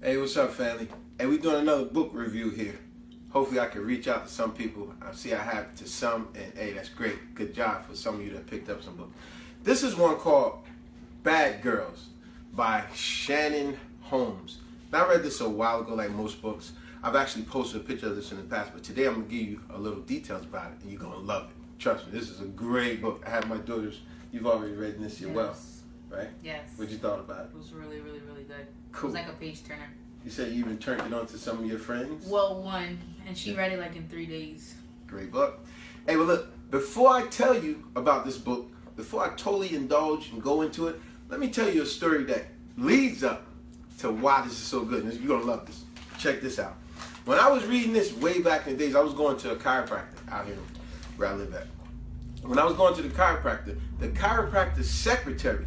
Hey, what's up, family? Hey, we doing another book review here. Hopefully I can reach out to some people. I see I have to some, and hey, that's great. Good job for some of you that picked up some books. This is one called Bad Girls by Shannon Holmes. Now, I read this a while ago, like most books. I've actually posted a picture of this in the past, but today I'm going to give you a little details about it, and you're going to love it. Trust me, this is a great book. I have my daughters. You've already read this as well, right? Yes. What you thought about it? It was really, really, really good. Cool. It was like a page turner. You said you even turned it on to some of your friends? Well, one, and she read it like in 3 days. Great book. Hey, well, look, before I tell you about this book, before I totally indulge and go into it, let me tell you a story that leads up to why this is so good. And you're going to love this. Check this out. When I was reading this way back in the days, I was going to a chiropractor out here where I live at. When I was going to the chiropractor's secretary,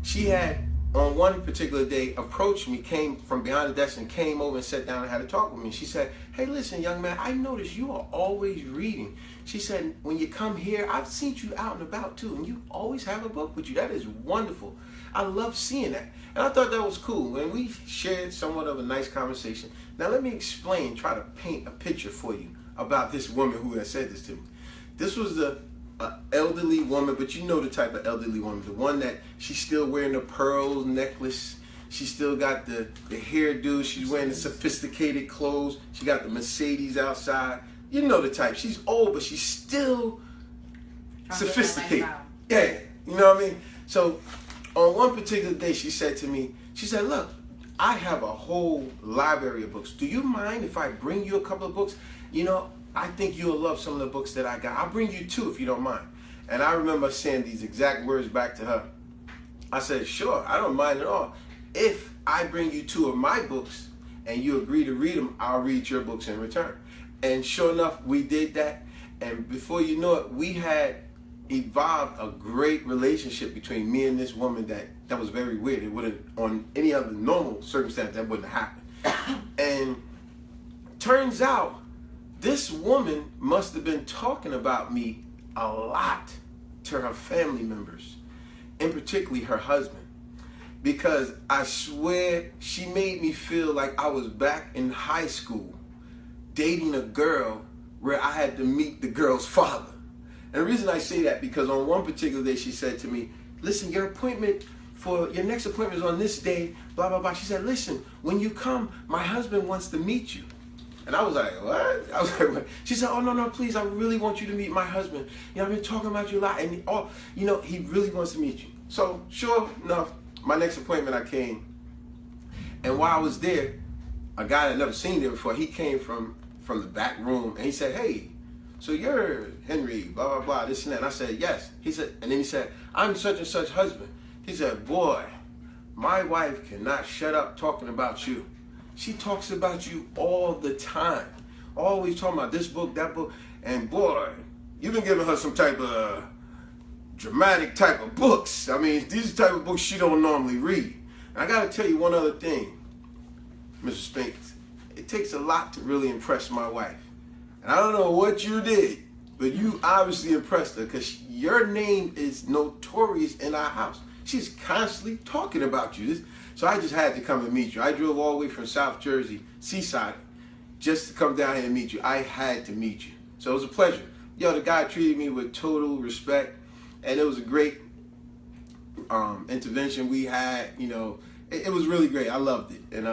she had, on one particular day, approached me, came from behind the desk and came over and sat down and had a talk with me. She said, hey, listen, young man, I noticed you are always reading. She said, when you come here, I've seen you out and about too, and you always have a book with you. That is wonderful. I love seeing that. And I thought that was cool. And we shared somewhat of a nice conversation. Now let me explain, try to paint a picture for you about this woman who had said this to me. This was the elderly woman, but you know the type of elderly woman, the one that she's still wearing the pearl necklace, she still got the hairdo, she's wearing the sophisticated clothes, she got the Mercedes outside. You know the type. She's old, but she's still sophisticated. Yeah, you know what I mean? So on one particular day, she said to me, she said, look, I have a whole library of books. Do you mind if I bring you a couple of books? You know, I think you'll love some of the books that I got. I'll bring you two if you don't mind. And I remember saying these exact words back to her. I said, sure, I don't mind at all. If I bring you two of my books and you agree to read them, I'll read your books in return. And sure enough, we did that. And before you know it, we had evolved a great relationship between me and this woman that was very weird. It wouldn't, on any other normal circumstance, that wouldn't have happened. And turns out, this woman must have been talking about me a lot to her family members, and particularly her husband, because I swear she made me feel like I was back in high school dating a girl where I had to meet the girl's father. And the reason I say that, because on one particular day she said to me, listen, your next appointment is on this day, blah, blah, blah. She said, listen, when you come, my husband wants to meet you. And I was like, what? I was like, what? She said, oh, no, please, I really want you to meet my husband. You know, I've been talking about you a lot, and he really wants to meet you. So sure enough, my next appointment I came, and while I was there, a guy that I'd never seen there before, he came from the back room, and he said, hey, so you're Henry, blah, blah, blah, this and that. And I said, yes. He said, and then he said, I'm such and such husband. He said, boy, my wife cannot shut up talking about you. She talks about you all the time. Always talking about this book, that book. And boy, you've been giving her some type of dramatic type of books. I mean, these are the type of books she don't normally read. And I got to tell you one other thing, Mr. Spinks. It takes a lot to really impress my wife. And I don't know what you did, but you obviously impressed her, because your name is notorious in our house. She's constantly talking about you. So I just had to come and meet you. I drove all the way from South Jersey, Seaside, just to come down here and meet you. I had to meet you. So it was a pleasure. Yo, the guy treated me with total respect, and it was a great intervention we had. You know, it was really great. I loved it. And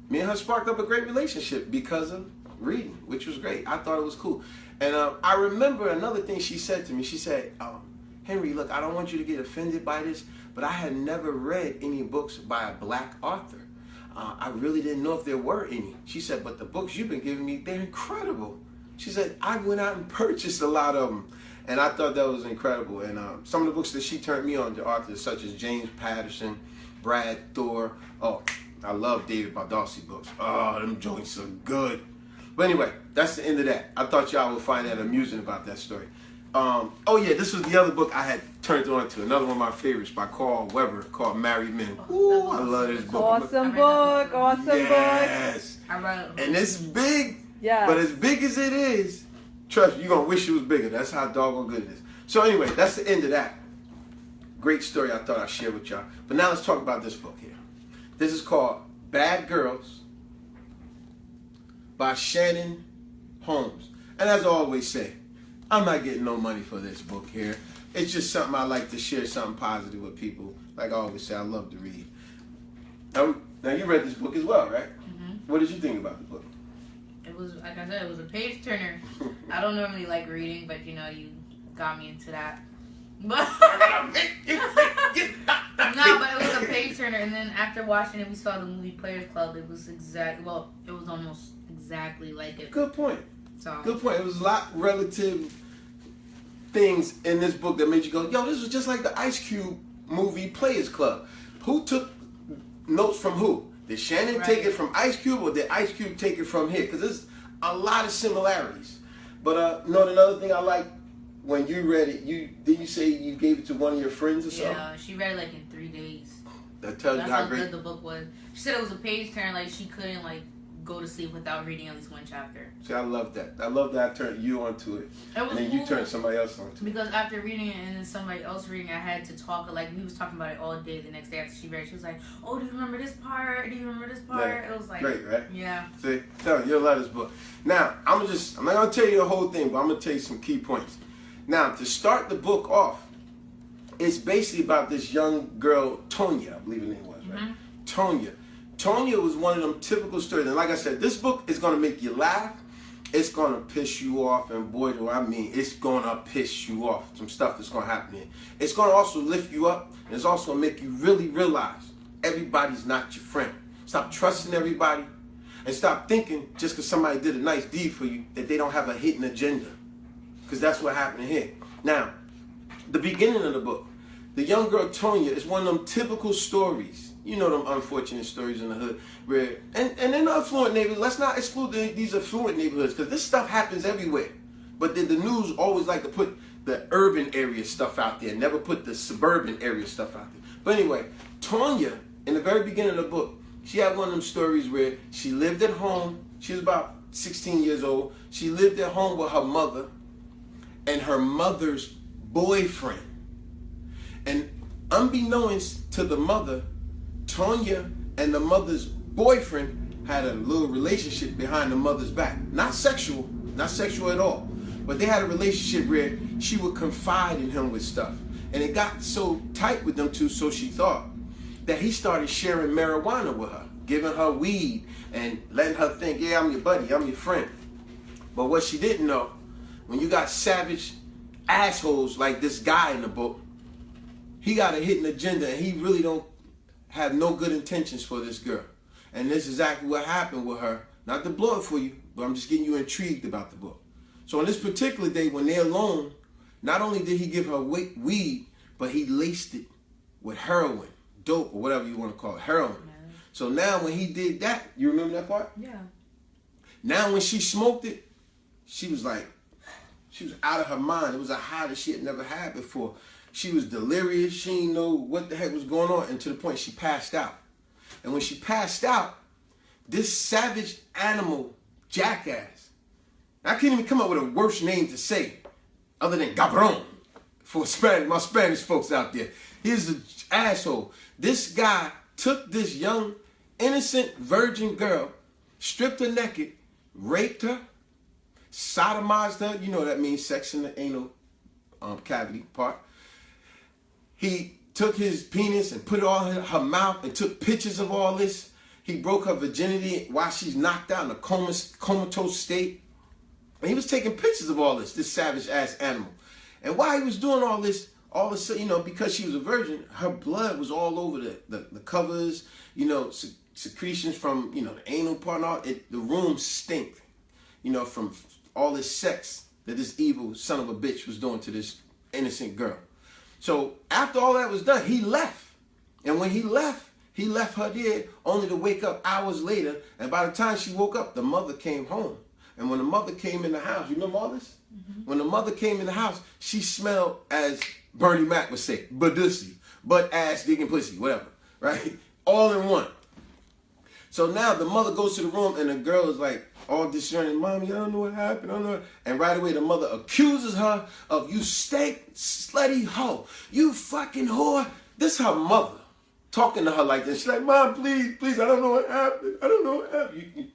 me and her sparked up a great relationship because of reading, which was great. I thought it was cool. And I remember another thing she said to me. She said, Henry, look, I don't want you to get offended by this, but I had never read any books by a black author. I really didn't know if there were any. She said, but the books you've been giving me, they're incredible. She said, I went out and purchased a lot of them. And I thought that was incredible. And some of the books that she turned me on to authors such as James Patterson, Brad Thor. Oh, I love David Baldacci books. Oh, them joints are good. But anyway, that's the end of that. I thought y'all would find that amusing about that story. Oh yeah, this was the other book I had turned on to. Another one of my favorites by Carl Weber called Married Men. Ooh, I love this book. Awesome book. Awesome book. Yes. And it's big. Yeah. But as big as it is, trust me, you're going to wish it was bigger. That's how doggone good it is. So anyway, that's the end of that. Great story I thought I'd share with y'all. But now let's talk about this book here. This is called Bad Girls by Shannon Holmes. And as I always say, I'm not getting no money for this book here. It's just something I like to share, something positive with people. Like I always say, I love to read. Now you read this book as well, right? Mm-hmm. What did you think about the book? It was, like I said, it was a page turner. I don't normally like reading, but you know, you got me into that. But no, but it was a page turner. And then after watching it, we saw the movie Players Club. It was it was almost exactly like it. Good point. So Good point. It was a lot relative things in this book that made you go, yo, this was just like the Ice Cube movie Players Club. Who took notes from who? Did Shannon take it from Ice Cube, or did Ice Cube take it from here? Because there's a lot of similarities. But another thing I like when you read it, did you say you gave it to one of your friends or something? yeah, she read it like in 3 days. That tells That's you how how great. good the book was. She said it was a page turn, like she couldn't like go to sleep without reading at least one chapter. See, I love that. I love that I turned you onto it, It was and then cool you turned somebody else onto it. because after reading it and then somebody else reading, I had to talk. Like we was talking about it all day. The next day after she read, she was like, "Oh, do you remember this part? Do you remember this part?" Yeah. It was like, Great, right? yeah. See, tell you, you'll love this book. Now, I'm not gonna tell you the whole thing, but I'm gonna tell you some key points. Now, to start the book off, it's basically about this young girl, Tonya, I believe her name was, right? Mm-hmm. Tonya. Tonya was one of them typical stories. And like I said, this book is gonna make you laugh. It's gonna piss you off, and boy, do I mean, it's gonna piss you off. Some stuff that's gonna happen here. It's gonna also lift you up, and it's also gonna make you really realize everybody's not your friend. Stop trusting everybody, and stop thinking just because somebody did a nice deed for you that they don't have a hidden agenda. Because that's what happened here. Now, the beginning of the book, the young girl Tonya is one of them typical stories. You know them unfortunate stories in the hood where, and in the affluent neighborhoods, let's not exclude these affluent neighborhoods because this stuff happens everywhere. But then the news always like to put the urban area stuff out there, never put the suburban area stuff out there. But anyway, Tonya, in the very beginning of the book, she had one of them stories where she lived at home. She was about 16 years old. She lived at home with her mother and her mother's boyfriend. And unbeknownst to the mother, Tonya and the mother's boyfriend had a little relationship behind the mother's back. Not sexual at all. But they had a relationship where she would confide in him with stuff. And it got so tight with them two, so she thought, that he started sharing marijuana with her, giving her weed and letting her think, yeah, I'm your buddy, I'm your friend. But what she didn't know, when you got savage assholes like this guy in the book, he got a hidden agenda and he really don't have no good intentions for this girl. And this is exactly what happened with her. Not to blow it for you, but I'm just getting you intrigued about the book. So on this particular day, when they're alone, not only did he give her weed, but he laced it with heroin, dope, or whatever you want to call it, heroin. Yeah. So now when he did that, you remember that part? Yeah. Now when she smoked it, she was out of her mind. It was a high that she had never had before. She was delirious. She didn't know what the heck was going on, and to the point she passed out. And when she passed out, this savage animal jackass, I can't even come up with a worse name to say other than cabron for my Spanish folks out there. He's an asshole. This guy took this young, innocent virgin girl, stripped her naked, raped her, sodomized her. You know what that means, sex in the anal cavity part. He took his penis and put it all in her mouth and took pictures of all this. He broke her virginity while she's knocked out in a comatose state. And he was taking pictures of all this savage ass animal. And while he was doing all this, all of a sudden, because she was a virgin, her blood was all over the covers, secretions from, the anal part and all. The room stinked, from all this sex that this evil son of a bitch was doing to this innocent girl. So after all that was done, he left. And when he left her there only to wake up hours later. And by the time she woke up, the mother came home. And when the mother came in the house, you remember all this? Mm-hmm. When the mother came in the house, she smelled, as Bernie Mac would say, badussy, butt, ass, dick, and pussy, whatever, right? All in one. So now the mother goes to the room and the girl is like all discerning, Mommy, I don't know what happened, I don't know. And right away the mother accuses her of, you stank, slutty hoe, you fucking whore. This is her mother. talking to her like this. She's like, Mom, please, please, I don't know what happened. I don't know what happened.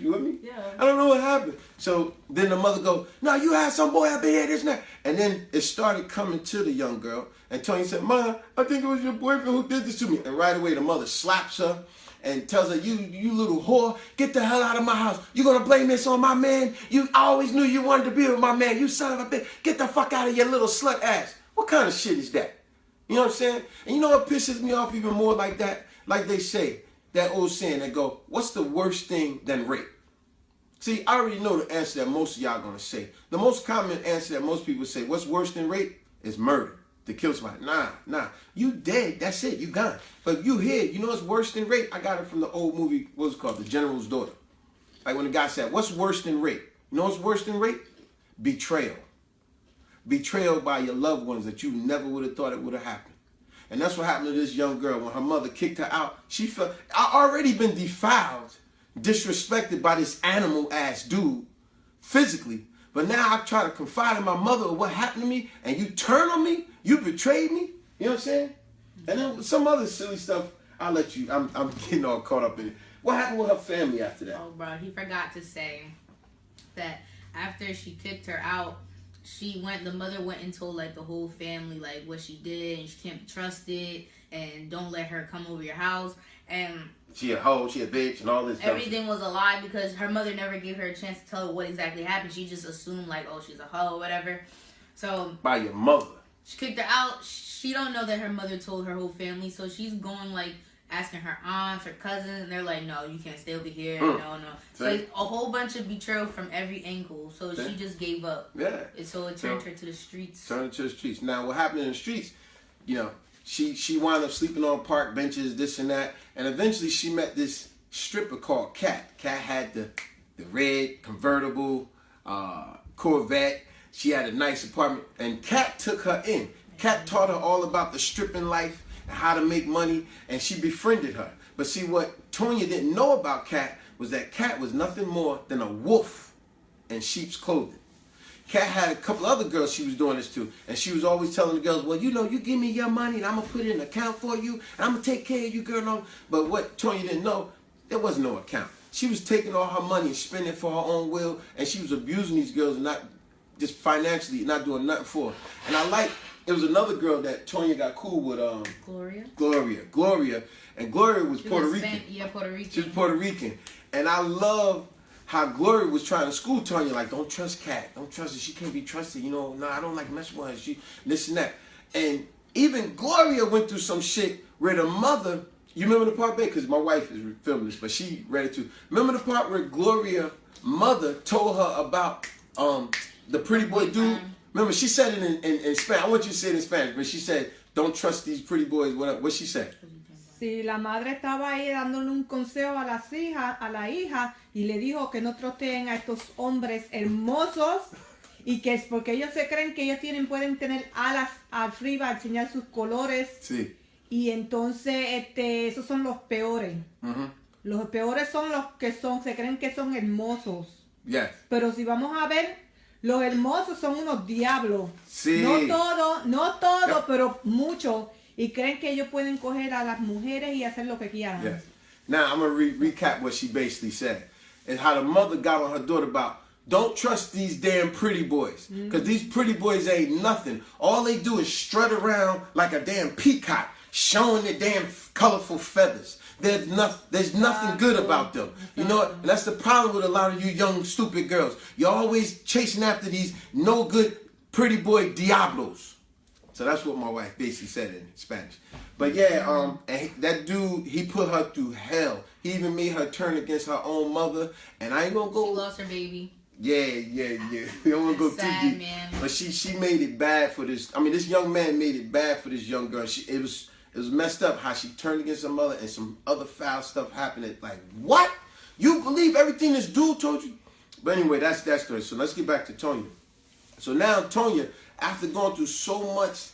You with me? Yeah. I don't know what happened. So then the mother go, no, you had some boy up in here, this and that. And then it started coming to the young girl. And Tonya said, Mom, I think it was your boyfriend who did this to me. And right away the mother slaps her and tells her, you little whore, get the hell out of my house. You gonna blame this on my man? I always knew you wanted to be with my man. You son of a bitch. Get the fuck out of your little slut ass. What kind of shit is that? You know what I'm saying? And you know what pisses me off even more like that? Like they say, that old saying, they go, what's the worst thing than rape? See, I already know the answer that most of y'all gonna say. The most common answer that most people say, what's worse than rape? Is murder. To kill somebody. Nah. You dead, that's it, you gone. But you here, you know what's worse than rape? I got it from the old movie, what was it called? The General's Daughter. Like when the guy said, what's worse than rape? You know what's worse than rape? Betrayal. Betrayal by your loved ones that you never would have thought it would have happened. And that's what happened to this young girl. When her mother kicked her out, she felt, I already been defiled, disrespected by this animal ass dude, physically. But now I try to confide in my mother of what happened to me, and you turn on me, you betrayed me. You know what I'm saying? And then some other silly stuff, I'll let you, I'm getting all caught up in it. What happened with her family after that? Oh, bro, he forgot to say that after she kicked her out, the mother went and told like the whole family like what she did, and she can't be trusted, and don't let her come over your house, and she a hoe, she a bitch, and all this stuff. Everything was a lie because her mother never gave her a chance to tell her what exactly happened. She just assumed like, oh, she's a hoe or whatever. So by your mother. She kicked her out. She don't know that her mother told her whole family, so she's going like asking her aunts, her cousins, and they're like, no, you can't stay over here. No. So it's a whole bunch of betrayal from every angle. So she just gave up. Yeah. And so it turned her to the streets. Turned her to the streets. Now, what happened in the streets, you know, she wound up sleeping on park benches, this and that, and eventually she met this stripper called Kat. Kat had the red convertible Corvette. She had a nice apartment, and Kat took her in. Kat taught her all about the stripping life and how to make money, and she befriended her. But see, what Tonya didn't know about Kat was that Kat was nothing more than a wolf in sheep's clothing. Kat had a couple other girls she was doing this to, and she was always telling the girls, well, you know, you give me your money, and I'm going to put it in an account for you, and I'm going to take care of you, girl. But what Tonya didn't know, there was no account. She was taking all her money and spending it for her own will, and she was abusing these girls and not just financially, not doing nothing for her. And it was another girl that Tonya got cool with. Gloria. And Gloria was Puerto Rican. Puerto Rican. She was Puerto Rican. And I love how Gloria was trying to school Tonya, like, don't trust Kat. Don't trust her. She can't be trusted. You know, I don't like messing with her. She, this and that. And even Gloria went through some shit where the mother, you remember the part, babe? Because my wife is filming this, but she read it too. Remember the part where Gloria's mother told her about the pretty boy dude? Remember, she said it in Spanish. I want you to say it in Spanish, but she said, don't trust these pretty boys. What she said? Si la madre estaba ahí dándole un consejo a la hija y le dijo que no troteen a estos hombres hermosos y que es porque ellos se creen que ellos pueden tener alas arriba, enseñar sus colores. Sí. Y entonces esos son los peores. Uh-huh. Los peores son los que se creen que son hermosos. Yes. Pero si vamos a ver, los hermosos son unos diablos. Sí. No todo, pero muchos. Y creen que ellos pueden coger a las mujeres y hacer lo que quieran. Yes. Now I'm going to recap what she basically said. And how the mother got on her daughter about, don't trust these damn pretty boys. Because these pretty boys ain't nothing. All they do is strut around like a damn peacock, showing their damn colorful feathers. There's nothing good about them. You know what? And that's the problem with a lot of you young, stupid girls. You're always chasing after these no good pretty boy diablos. So that's what my wife basically said in Spanish. But yeah, and that dude, he put her through hell. He even made her turn against her own mother. And I ain't gonna go. She lost her baby. Yeah. We don't wanna go sad, too deep. Man. But she made it bad for this. I mean, this young man made it bad for this young girl. It was messed up how she turned against her mother, and some other foul stuff happened. Like, what? You believe everything this dude told you? But anyway, that's that story. So let's get back to Tonya. So now Tonya, after going through so much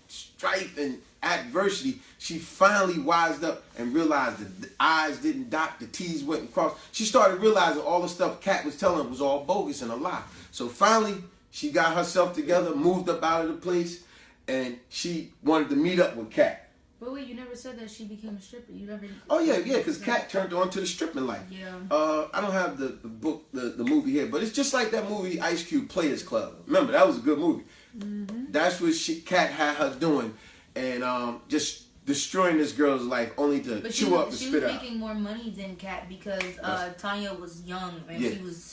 strife and adversity, she finally wised up and realized that the I's didn't dot, the T's wouldn't cross. She started realizing all the stuff Kat was telling her was all bogus and a lie. So finally, she got herself together, moved up out of the place, and she wanted to meet up with Kat. But wait, you never said that she became a stripper. You never. Oh yeah, because Kat turned on to the stripping life. Yeah. I don't have the book, the movie here, but it's just like that movie Ice Cube, Players Club. Remember, that was a good movie. That's what Kat had her doing, and just destroying this girl's life only to But chew up and she spit was out. making more money than Kat because Tanya was young and Yeah.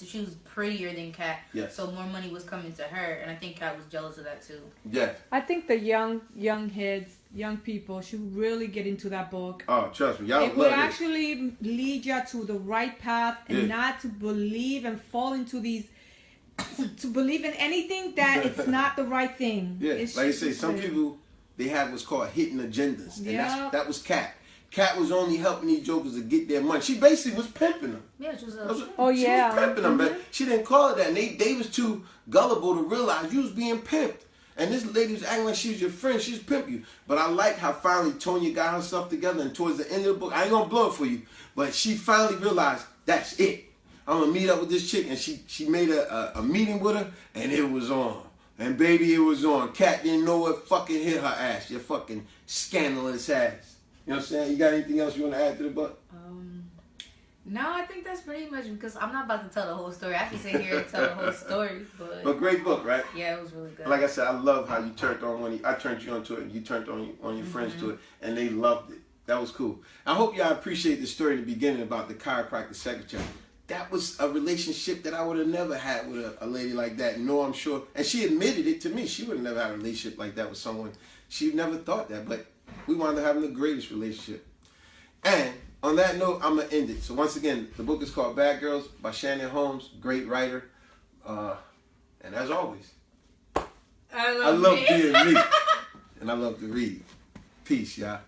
she was prettier than Kat. Yes. So more money was coming to her, and I think Kat was jealous of that too. Yeah. I think the young heads, young people should really get into that book. Oh, trust me, y'all It love will it. actually lead you to the right path and Yeah. not to believe and fall into these, to believe in anything that it's not the right thing. Yeah, It's like I just- say, some people, they have what's called hidden agendas, and Yeah. that was Kat. Kat was only helping these jokers to get their money. She basically was pimping them. Yeah, she was Oh, She yeah. was pimping them, but she didn't call it that. And they was too gullible to realize you was being pimped. And this lady was acting like she was your friend. She was pimping you. But I like how finally Tonya got herself together, and towards the end of the book, I ain't gonna blow it for you, but she finally realized that's it. I'm gonna meet up with this chick, and she made a meeting with her, and it was on. And baby, it was on. Kat didn't know what fucking hit her ass. Your fucking scandalous ass. You know what I'm saying? You got anything else you want to add to the book? No, I think that's pretty much because I'm not about to tell the whole story. I can sit here and tell the whole story, But great book, right? yeah, it was really good. Like I said, I love how you turned on I turned you onto it, and you turned on your friends to it, and they loved it. That was cool. I hope y'all appreciate the story in the beginning about the chiropractor secretary. That was a relationship that I would have never had with a lady like that. No, I'm sure. And she admitted it to me. She would have never had a relationship like that with someone. She never thought that, but we wound up having the greatest relationship. And on that note, I'm going to end it. So once again, the book is called Bad Girls by Shannon Holmes, great writer. And as always, I love being me. And I love to read. Peace, y'all.